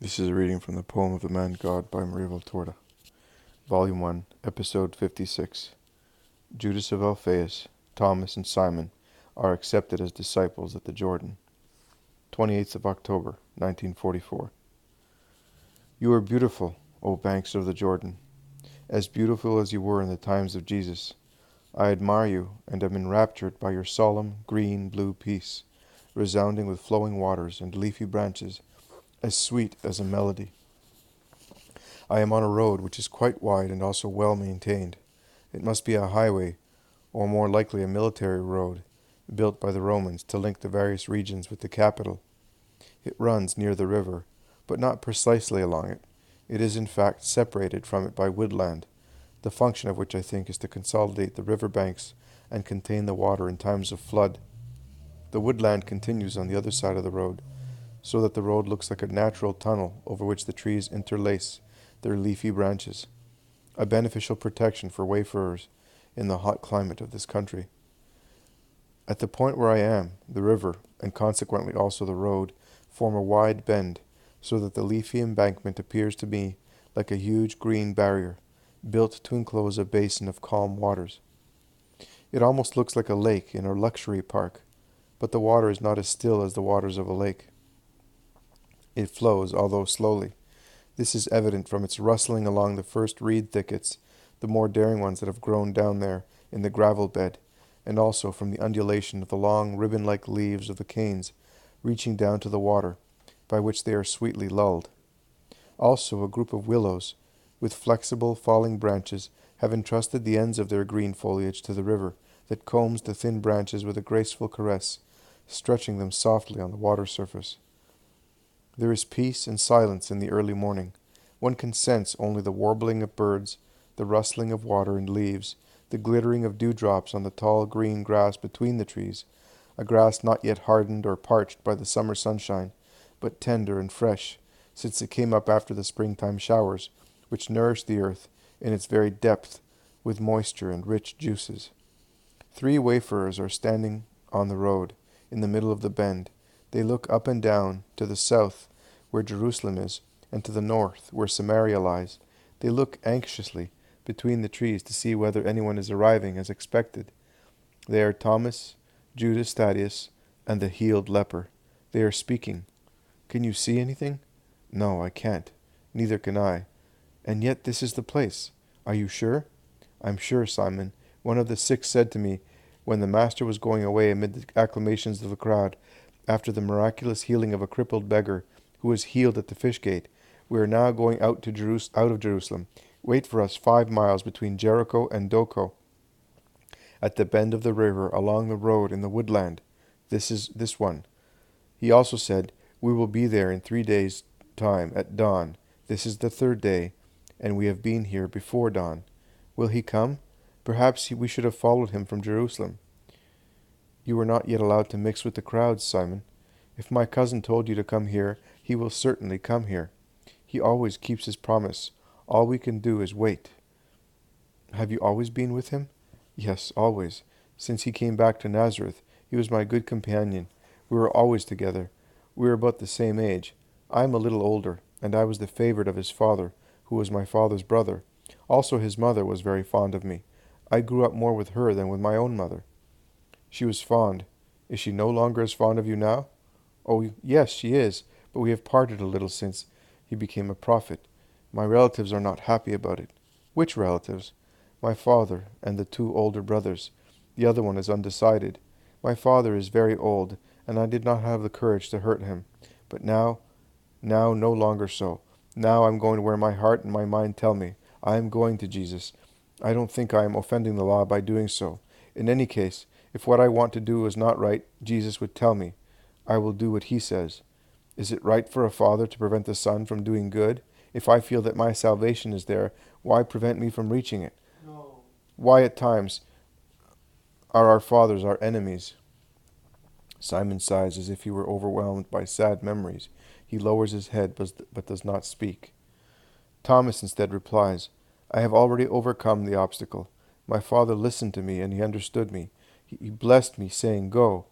This is a reading from the poem of the Man God by Maria Valtorta, Volume 1, Episode 56. Judas of Alphaeus, Thomas, and Simon are accepted as disciples at the Jordan. 28th of October, 1944. You are beautiful, O banks of the Jordan, as beautiful as you were in the times of Jesus. I admire you and am enraptured by your solemn, green, blue peace, resounding with flowing waters and leafy branches, as sweet as a melody. I am on a road which is quite wide and also well maintained. It must be a highway, or more likely a military road, built by the Romans to link the various regions with the capital. It runs near the river, but not precisely along it. It is in fact separated from it by woodland, the function of which I think is to consolidate the river banks and contain the water in times of flood. The woodland continues on the other side of the road, so that the road looks like a natural tunnel over which the trees interlace their leafy branches, a beneficial protection for wayfarers in the hot climate of this country. At the point where I am, the river, and consequently also the road, form a wide bend, so that the leafy embankment appears to me like a huge green barrier, built to enclose a basin of calm waters. It almost looks like a lake in a luxury park, but the water is not as still as the waters of a lake. It flows, although slowly. This is evident from its rustling along the first reed thickets, the more daring ones that have grown down there in the gravel bed, and also from the undulation of the long ribbon-like leaves of the canes reaching down to the water, by which they are sweetly lulled. Also a group of willows, with flexible falling branches, have entrusted the ends of their green foliage to the river, that combs the thin branches with a graceful caress, stretching them softly on the water surface. There is peace and silence in the early morning. One can sense only the warbling of birds, the rustling of water and leaves, the glittering of dewdrops on the tall green grass between the trees, a grass not yet hardened or parched by the summer sunshine, but tender and fresh, since it came up after the springtime showers, which nourished the earth in its very depth with moisture and rich juices. 3 wayfarers are standing on the road, in the middle of the bend. They look up and down, to the south, where Jerusalem is, and to the north, where Samaria lies. They look anxiously between the trees to see whether anyone is arriving as expected. They are Thomas, Judas, Thaddeus, and the healed leper. They are speaking. Can you see anything? No, I can't. Neither can I. And yet this is the place. Are you sure? I'm sure, Simon. One of the 6 said to me, when the Master was going away amid the acclamations of the crowd, after the miraculous healing of a crippled beggar who was healed at the fish gate, we are now going out of Jerusalem. Wait for us 5 miles between Jericho and Doko, at the bend of the river along the road in the woodland. This is this one. He also said, we will be there in 3 days' time at dawn. This is the 3rd day, and we have been here before dawn. Will he come? Perhaps we should have followed him from Jerusalem. You are not yet allowed to mix with the crowds, Simon. If my cousin told you to come here, he will certainly come here. He always keeps his promise. All we can do is wait. Have you always been with him? Yes, always. Since he came back to Nazareth, he was my good companion. We were always together. We were about the same age. I am a little older, and I was the favorite of his father, who was my father's brother. Also his mother was very fond of me. I grew up more with her than with my own mother. She was fond. Is she no longer as fond of you now? Oh, yes, she is, but we have parted a little since he became a prophet. My relatives are not happy about it. Which relatives? My father and the 2 older brothers. The other one is undecided. My father is very old, and I did not have the courage to hurt him. But now no longer so. Now I'm going where my heart and my mind tell me. I am going to Jesus. I don't think I am offending the law by doing so. In any case, if what I want to do is not right, Jesus would tell me. I will do what he says. Is it right for a father to prevent the son from doing good? If I feel that my salvation is there, why prevent me from reaching it? No. Why at times are our fathers our enemies? Simon sighs as if he were overwhelmed by sad memories. He lowers his head but does not speak. Thomas instead replies, I have already overcome the obstacle. My father listened to me and he understood me. He blessed me, saying, Go.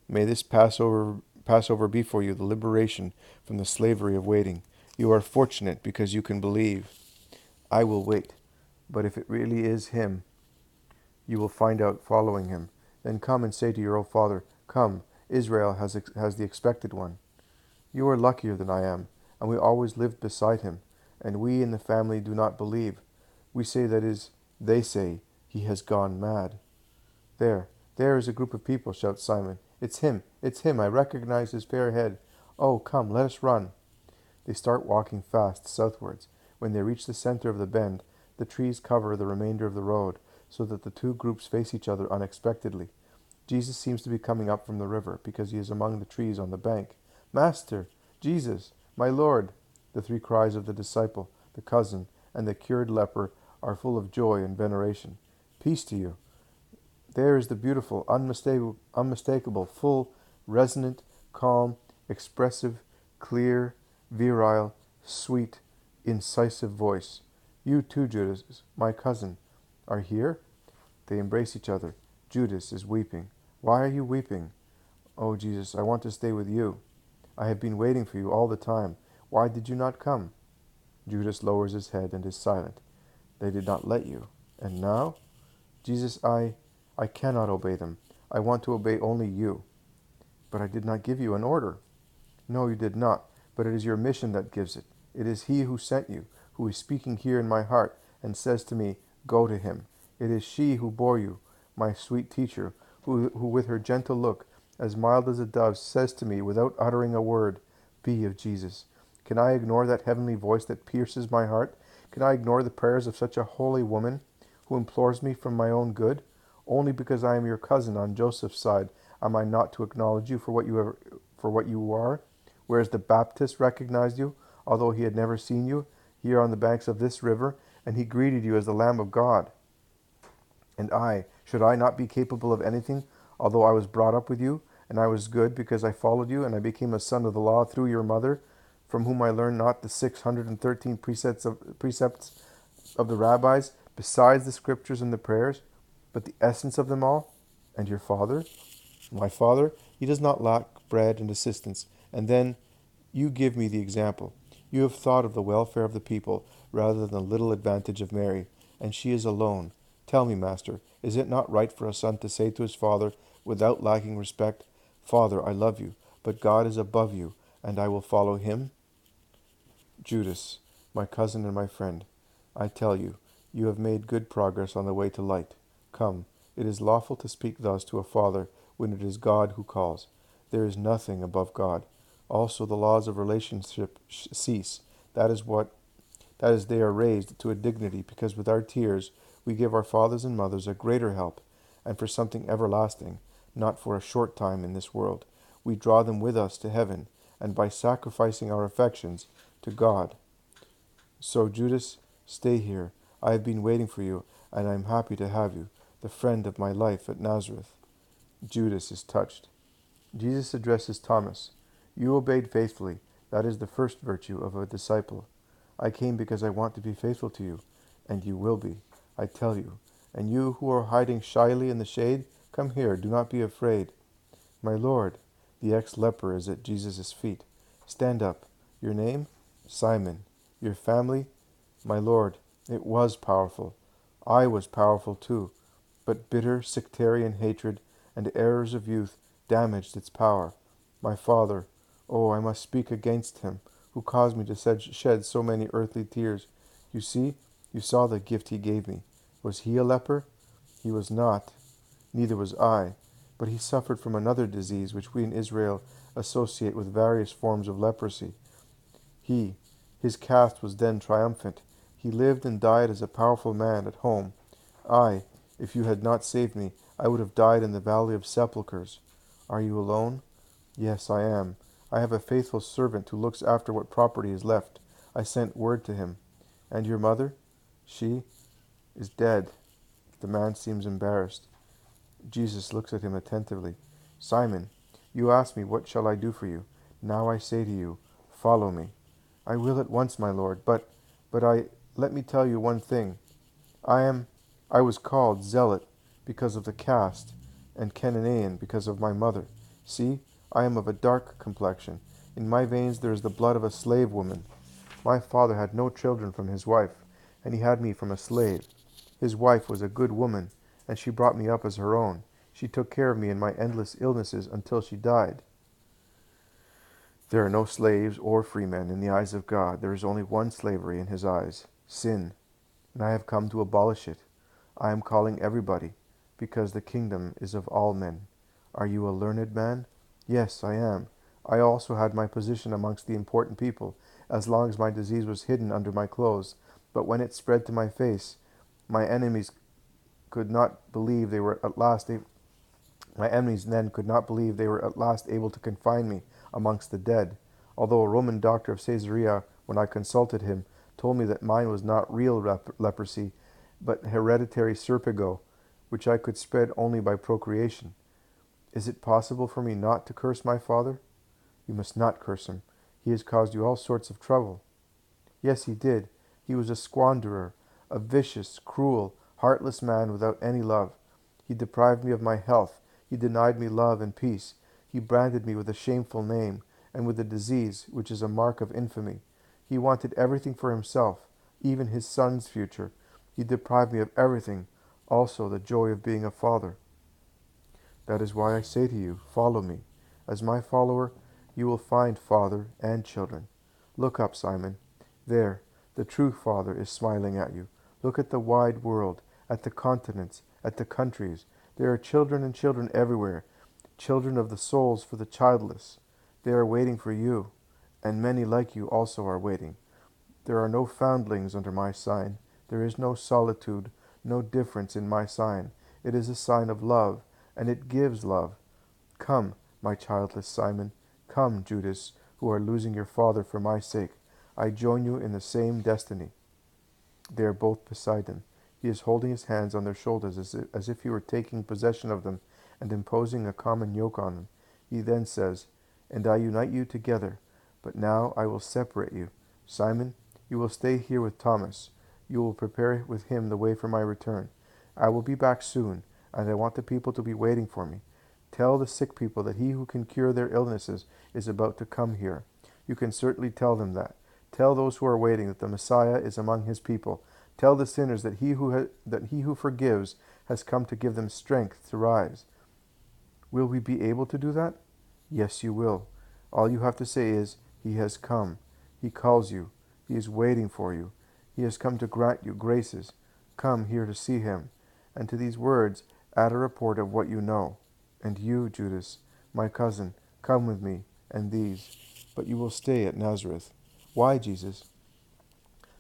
May this Passover be for you the liberation from the slavery of waiting. You are fortunate because you can believe. I will wait. But if it really is him, you will find out following him. Then come and say to your old father, Come, Israel has the expected one. You are luckier than I am, and we always lived beside him, and we in the family do not believe. We say they say, he has gone mad. There is a group of people, shouts Simon. It's him, I recognize his fair head. Oh, come, let us run. They start walking fast southwards. When they reach the center of the bend, the trees cover the remainder of the road, so that the two groups face each other unexpectedly. Jesus seems to be coming up from the river, because he is among the trees on the bank. Master! Jesus! My Lord! The three cries of the disciple, the cousin, and the cured leper are full of joy and veneration. Peace to you! There is the beautiful, unmistakable, full, resonant, calm, expressive, clear, virile, sweet, incisive voice. You too, Judas, my cousin, are here? They embrace each other. Judas is weeping. Why are you weeping? Oh, Jesus, I want to stay with you. I have been waiting for you all the time. Why did you not come? Judas lowers his head and is silent. They did not let you. And now? Jesus, I cannot obey them. I want to obey only you. But I did not give you an order. No, you did not, but it is your mission that gives it. It is he who sent you, who is speaking here in my heart, and says to me, Go to him. It is she who bore you, my sweet teacher, who with her gentle look, as mild as a dove, says to me, without uttering a word, Be of Jesus. Can I ignore that heavenly voice that pierces my heart? Can I ignore the prayers of such a holy woman, who implores me from my own good? Only because I am your cousin on Joseph's side am I not to acknowledge you for what you are, whereas the Baptist recognized you, although he had never seen you, here on the banks of this river, and he greeted you as the Lamb of God. And should I not be capable of anything, although I was brought up with you, and I was good because I followed you, and I became a son of the law through your mother, from whom I learned not the 613 precepts of the rabbis, besides the scriptures and the prayers, but the essence of them all? And your father? My father, he does not lack bread and assistance. And then you give me the example. You have thought of the welfare of the people rather than the little advantage of Mary, and she is alone. Tell me, Master, is it not right for a son to say to his father, without lacking respect, Father, I love you, but God is above you, and I will follow him? Judas, my cousin and my friend, I tell you, you have made good progress on the way to light. Come, it is lawful to speak thus to a father when it is God who calls. There is nothing above God. Also the laws of relationship cease. That is they are raised to a dignity, because with our tears we give our fathers and mothers a greater help, and for something everlasting, not for a short time in this world. We draw them with us to heaven, and by sacrificing our affections to God. So, Judas, stay here. I have been waiting for you, and I am happy to have you, the friend of my life at Nazareth. Judas is touched. Jesus addresses Thomas. You obeyed faithfully. That is the first virtue of a disciple. I came because I want to be faithful to you, and you will be, I tell you. And you who are hiding shyly in the shade, come here, do not be afraid. My Lord, the ex-leper is at Jesus' feet. Stand up. Your name? Simon. Your family? My Lord, it was powerful. I was powerful too, but bitter sectarian hatred and errors of youth damaged its power. My father, oh, I must speak against him, who caused me to shed so many earthly tears. You saw the gift he gave me. Was he a leper? He was not, neither was I, but he suffered from another disease which we in Israel associate with various forms of leprosy. His caste was then triumphant. He lived and died as a powerful man at home. If you had not saved me, I would have died in the valley of sepulchres. Are you alone? Yes, I am. I have a faithful servant who looks after what property is left. I sent word to him. And your mother? She is dead. The man seems embarrassed. Jesus looks at him attentively. Simon, you ask me, what shall I do for you? Now I say to you, follow me. I will at once, my Lord, but let me tell you one thing. I was called Zealot because of the caste, and Cananean because of my mother. See, I am of a dark complexion. In my veins there is the blood of a slave woman. My father had no children from his wife, and he had me from a slave. His wife was a good woman, and she brought me up as her own. She took care of me in my endless illnesses until she died. There are no slaves or free men in the eyes of God. There is only one slavery in his eyes, sin, and I have come to abolish it. I am calling everybody, because the kingdom is of all men. Are you a learned man? Yes, I am. I also had my position amongst the important people, as long as my disease was hidden under my clothes. But when it spread to my face, my enemies could not believe they were at last my enemies then could not believe they were at last able to confine me amongst the dead. Although a Roman doctor of Caesarea, when I consulted him, told me that mine was not real leprosy, but hereditary serpigo, which I could spread only by procreation. Is it possible for me not to curse my father? You must not curse him. He has caused you all sorts of trouble. Yes, he did. He was a squanderer, a vicious, cruel, heartless man without any love. He deprived me of my health. He denied me love and peace. He branded me with a shameful name and with a disease which is a mark of infamy. He wanted everything for himself, even his son's future. He deprived me of everything, also the joy of being a father. That is why I say to you, follow me. As my follower, you will find father and children. Look up, Simon. There, the true Father is smiling at you. Look at the wide world, at the continents, at the countries. There are children and children everywhere, children of the souls for the childless. They are waiting for you, and many like you also are waiting. There are no foundlings under my sign. There is no solitude, no difference in my sign. It is a sign of love, and it gives love. Come, my childless Simon. Come, Judas, who are losing your father for my sake. I join you in the same destiny. They are both beside him. He is holding his hands on their shoulders as if he were taking possession of them and imposing a common yoke on them. He then says, And I unite you together, but now I will separate you. Simon, you will stay here with Thomas. You will prepare with him the way for my return. I will be back soon, and I want the people to be waiting for me. Tell the sick people that he who can cure their illnesses is about to come here. You can certainly tell them that. Tell those who are waiting that the Messiah is among his people. Tell the sinners that he who forgives has come to give them strength to rise. Will we be able to do that? Yes, you will. All you have to say is, He has come. He calls you. He is waiting for you. He has come to grant you graces. Come here to see him. And to these words add a report of what you know. And you, Judas, my cousin, come with me, and these. But you will stay at Nazareth. Why, Jesus?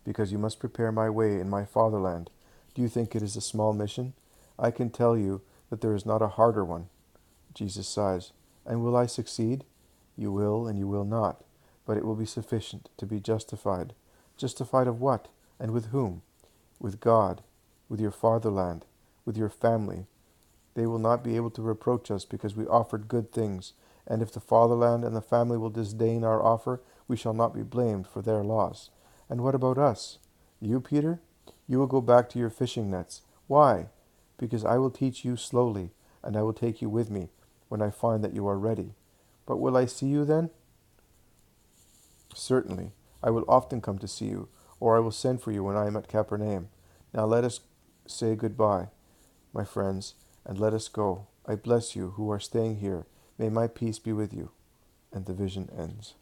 Because you must prepare my way in my fatherland. Do you think it is a small mission? I can tell you that there is not a harder one. Jesus sighs. And will I succeed? You will and you will not. But it will be sufficient to be justified. Justified of what? And with whom? With God, with your fatherland, with your family. They will not be able to reproach us because we offered good things. And if the fatherland and the family will disdain our offer, we shall not be blamed for their loss. And what about us? You, Peter? You will go back to your fishing nets. Why? Because I will teach you slowly, and I will take you with me when I find that you are ready. But will I see you then? Certainly. I will often come to see you, or I will send for you when I am at Capernaum. Now let us say goodbye, my friends, and let us go. I bless you who are staying here. May my peace be with you. And the vision ends.